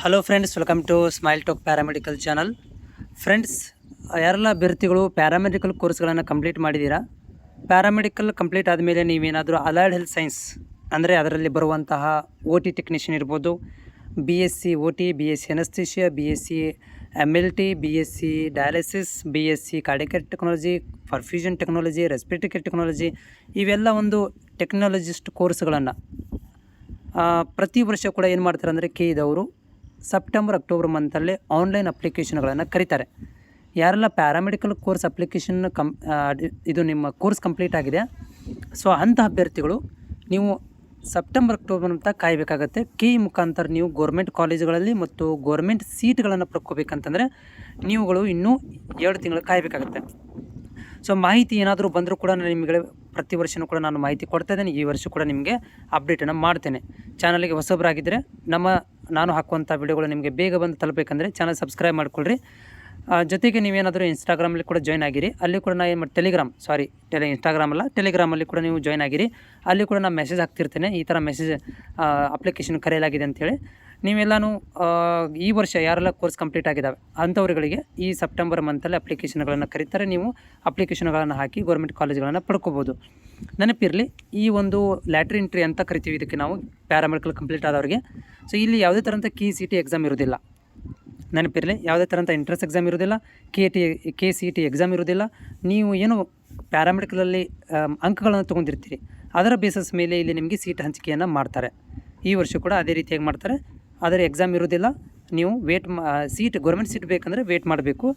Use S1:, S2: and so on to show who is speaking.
S1: Hello friends, welcome to Smile Talk paramedical channel. Friends, ಯಾರೆಲ್ಲ ಅಭ್ಯರ್ಥಿಗಳು paramedical ಕೋರ್ಸ್ಗಳನ್ನು complete ಮಾಡಿದ್ದೀರಾ, ಪ್ಯಾರಾಮೆಡಿಕಲ್ ಕಂಪ್ಲೀಟ್ ಆದಮೇಲೆ ನೀವೇನಾದರೂ ಅಲೈಡ್ ಹೆಲ್ತ್ ಸೈನ್ಸ್ ಅಂದರೆ ಅದರಲ್ಲಿ ಬರುವಂತಹ ಒ ಟಿ ಟೆಕ್ನಿಷಿಯನ್ ಇರ್ಬೋದು, B S C O T, B S C anaesthesia, B S C M L T, B S C dialysis, B S C cardiac technology, perfusion technology, respiratory technology, ಇವೆಲ್ಲ ಒಂದು technologist ಕೋರ್ಸ್ಗಳನ್ನು ಪ್ರತಿ ವರ್ಷ ಕೂಡ ಏನು ಮಾಡ್ತಾರೆ ಅಂದರೆ ಇದವರು ಸೆಪ್ಟೆಂಬರ್ ಅಕ್ಟೋಬರ್ ಮಂತಲ್ಲಿ ಆನ್ಲೈನ್ ಅಪ್ಲಿಕೇಶನ್ಗಳನ್ನು ಕರೀತಾರೆ. ಯಾರೆಲ್ಲ ಪ್ಯಾರಾಮೆಡಿಕಲ್ ಕೋರ್ಸ್ ಅಪ್ಲಿಕೇಶನ್ ಇದು ನಿಮ್ಮ ಕೋರ್ಸ್ ಕಂಪ್ಲೀಟ್ ಆಗಿದೆ, ಸೊ ಅಂಥ ಅಭ್ಯರ್ಥಿಗಳು ನೀವು ಸೆಪ್ಟೆಂಬರ್ ಅಕ್ಟೋಬರ್ ಅಂತ ಕಾಯಬೇಕಾಗತ್ತೆ. ಮುಖಾಂತರ ನೀವು ಗೋರ್ಮೆಂಟ್ ಕಾಲೇಜುಗಳಲ್ಲಿ ಮತ್ತು ಗೋರ್ಮೆಂಟ್ ಸೀಟ್ಗಳನ್ನು ಪಡ್ಕೋಬೇಕಂತಂದರೆ ನೀವುಗಳು ಇನ್ನೂ 2 ತಿಂಗಳು ಕಾಯಬೇಕಾಗತ್ತೆ. ಸೊ ಮಾಹಿತಿ ಏನಾದರೂ ಬಂದರೂ ಕೂಡ ನಿಮಗೆ ಪ್ರತಿ ವರ್ಷವೂ ಕೂಡ ನಾನು ಮಾಹಿತಿ ಕೊಡ್ತಾ ಇದ್ದೇನೆ. ಈ ವರ್ಷ ಕೂಡ ನಿಮಗೆ ಅಪ್ಡೇಟನ್ನು ಮಾಡ್ತೇನೆ. ಚಾನಲ್ಗೆ ಹೊಸಬರಾಗಿದ್ದರೆ ನಾನು ಹಾಕುವಂಥ ವಿಡಿಯೋಗಳು ನಿಮಗೆ ಬೇಗ ಬಂದು ತಲುಪಬೇಕಂದ್ರೆ ಚಾನಲ್ ಸಬ್ಸ್ಕ್ರೈಬ್ ಮಾಡ್ಕೊಳ್ರಿ. ಜೊತೆಗೆ ನೀವೇನಾದರೂ ಇನ್ಸ್ಟಾಗ್ರಾಮಲ್ಲಿ ಕೂಡ ಜಾಯ್ನ್ ಆಗಿರಿ. ಅಲ್ಲಿ ಕೂಡ ನಾನು ಟೆಲಿಗ್ರಾಮಲ್ಲಿ ಕೂಡ ನೀವು ಜಾಯ್ನ್ ಆಗಿರಿ. ಅಲ್ಲಿ ಕೂಡ ನಾನು ಮೆಸೇಜ್ ಹಾಕ್ತಿರ್ತೇನೆ, ಈ ಥರ ಮೆಸೇಜ್ ಅಪ್ಲಿಕೇಶನ್ ಕರೆಯಲಾಗಿದೆ ಅಂಥೇಳಿ. ನೀವೆಲ್ಲನೂ ಈ ವರ್ಷ ಯಾರೆಲ್ಲ ಕೋರ್ಸ್ ಕಂಪ್ಲೀಟ್ ಆಗಿದ್ದಾವೆ ಅಂಥವ್ರುಗಳಿಗೆ ಈ ಸೆಪ್ಟೆಂಬರ್ ಮಂತಲ್ಲಿ ಅಪ್ಲಿಕೇಶನ್ಗಳನ್ನು ಕರೀತಾರೆ. ನೀವು ಅಪ್ಲಿಕೇಶನ್ಗಳನ್ನು ಹಾಕಿ ಗೌರ್ಮೆಂಟ್ ಕಾಲೇಜ್ಗಳನ್ನು ಪಡ್ಕೋಬೋದು. ನೆನಪಿರಲಿ, ಈ ಒಂದು ಲ್ಯಾಟ್ರಿ ಎಂಟ್ರಿ ಅಂತ ಕರಿತೀವಿ ಇದಕ್ಕೆ ನಾವು, ಪ್ಯಾರಾಮೆಡಿಕಲ್ ಕಂಪ್ಲೀಟ್ ಆದವ್ರಿಗೆ. ಸೊ ಇಲ್ಲಿ ಯಾವುದೇ ಥರಂಥ KCET ಎಕ್ಸಾಮ್ ಇರೋದಿಲ್ಲ. ನೆನಪಿರಲಿ, ಯಾವುದೇ ಥರಂಥ ಎಂಟ್ರೆನ್ಸ್ ಎಕ್ಸಾಮ್ ಇರೋದಿಲ್ಲ, KCET ಎಕ್ಸಾಮ್ ಇರೋದಿಲ್ಲ. ನೀವು ಏನು ಪ್ಯಾರಾಮೆಡಿಕಲಲ್ಲಿ ಅಂಕಗಳನ್ನು ತೊಗೊಂಡಿರ್ತೀರಿ ಅದರ ಬೇಸಸ್ ಮೇಲೆ ಇಲ್ಲಿ ನಿಮಗೆ ಸೀಟ್ ಹಂಚಿಕೆಯನ್ನು ಮಾಡ್ತಾರೆ. ಈ ವರ್ಷ ಕೂಡ ಅದೇ ರೀತಿಯಾಗಿ ಮಾಡ್ತಾರೆ. ಆದರೆ ಎಕ್ಸಾಮ್ ಇರೋದಿಲ್ಲ. ನೀವು ಗೌರ್ಮೆಂಟ್ ಸೀಟ್ ಬೇಕಂದರೆ ವೇಟ್ ಮಾಡಬೇಕು.